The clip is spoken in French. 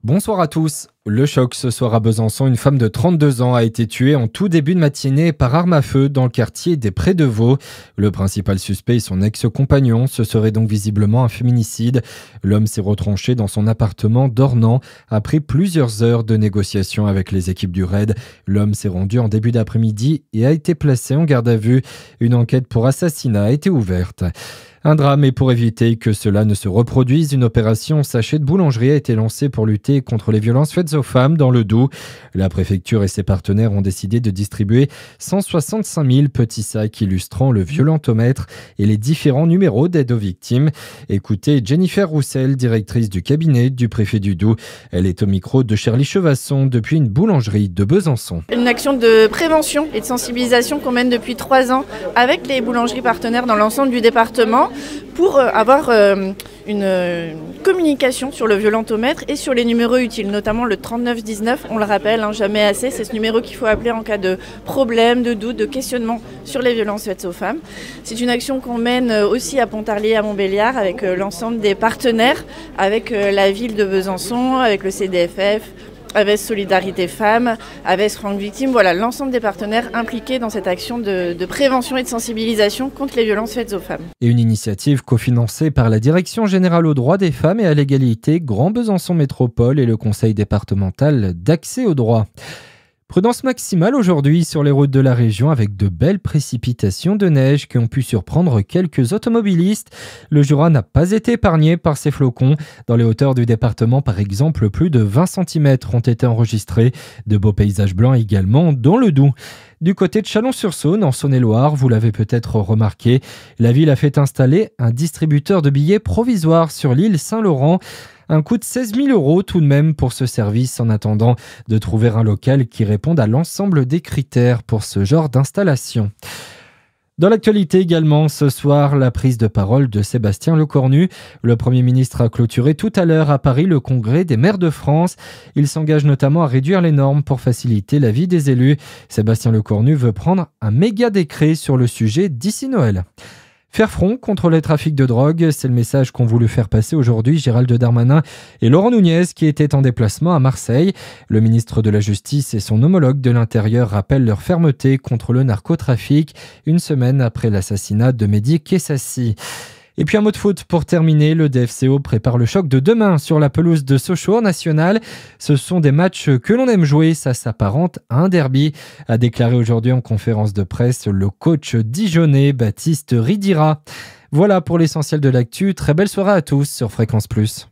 Bonsoir à tous. Le choc ce soir à Besançon, une femme de 32 ans a été tuée en tout début de matinée par arme à feu dans le quartier des Prés de Vaux. Le principal suspect et son ex-compagnon, ce serait donc visiblement un féminicide. L'homme s'est retranché dans son appartement d'Ornans après plusieurs heures de négociations avec les équipes du RAID. L'homme s'est rendu en début d'après-midi et a été placé en garde à vue. Une enquête pour assassinat a été ouverte. Un drame, et pour éviter que cela ne se reproduise, une opération sachet de boulangerie a été lancée pour lutter contre les violences faites aux femmes dans le Doubs. La préfecture et ses partenaires ont décidé de distribuer 165 000 petits sacs illustrant le violentomètre et les différents numéros d'aide aux victimes. Écoutez Jennifer Roussel, directrice du cabinet du préfet du Doubs. Elle est au micro de Charlie Chevasson depuis une boulangerie de Besançon. Une action de prévention et de sensibilisation qu'on mène depuis 3 ans avec les boulangeries partenaires dans l'ensemble du département pour avoir une communication sur le violentomètre et sur les numéros utiles, notamment le 3919, on le rappelle, jamais assez, c'est ce numéro qu'il faut appeler en cas de problème, de doute, de questionnement sur les violences faites aux femmes. C'est une action qu'on mène aussi à Pontarlier, à Montbéliard, avec l'ensemble des partenaires, avec la ville de Besançon, avec le CDFF, avec Solidarité Femmes, avec Franck Victime, voilà l'ensemble des partenaires impliqués dans cette action de prévention et de sensibilisation contre les violences faites aux femmes. Et une initiative cofinancée par la Direction générale aux droits des femmes et à l'égalité, Grand Besançon Métropole et le Conseil départemental d'accès aux droits. Prudence maximale aujourd'hui sur les routes de la région avec de belles précipitations de neige qui ont pu surprendre quelques automobilistes. Le Jura n'a pas été épargné par ces flocons. Dans les hauteurs du département, par exemple, plus de 20 cm ont été enregistrés. De beaux paysages blancs également dans le Doubs. Du côté de Chalon-sur-Saône, en Saône-et-Loire, vous l'avez peut-être remarqué, la ville a fait installer un distributeur de billets provisoire sur l'île Saint-Laurent. Un coût de 16 000 € tout de même pour ce service en attendant de trouver un local qui réponde à l'ensemble des critères pour ce genre d'installation. Dans l'actualité également, ce soir, la prise de parole de Sébastien Lecornu. Le Premier ministre a clôturé tout à l'heure à Paris le congrès des maires de France. Il s'engage notamment à réduire les normes pour faciliter la vie des élus. Sébastien Lecornu veut prendre un méga décret sur le sujet d'ici Noël. Faire front contre les trafics de drogue, c'est le message qu'ont voulu faire passer aujourd'hui Gérald Darmanin et Laurent Nunez qui étaient en déplacement à Marseille. Le ministre de la Justice et son homologue de l'Intérieur rappellent leur fermeté contre le narcotrafic une semaine après l'assassinat de Mehdi Kessassi. Et puis un mot de foot pour terminer, le DFCO prépare le choc de demain sur la pelouse de Sochaux national. Ce sont des matchs que l'on aime jouer, ça s'apparente à un derby, a déclaré aujourd'hui en conférence de presse le coach dijonnais Baptiste Ridira. Voilà pour l'essentiel de l'actu, très belle soirée à tous sur Fréquence Plus.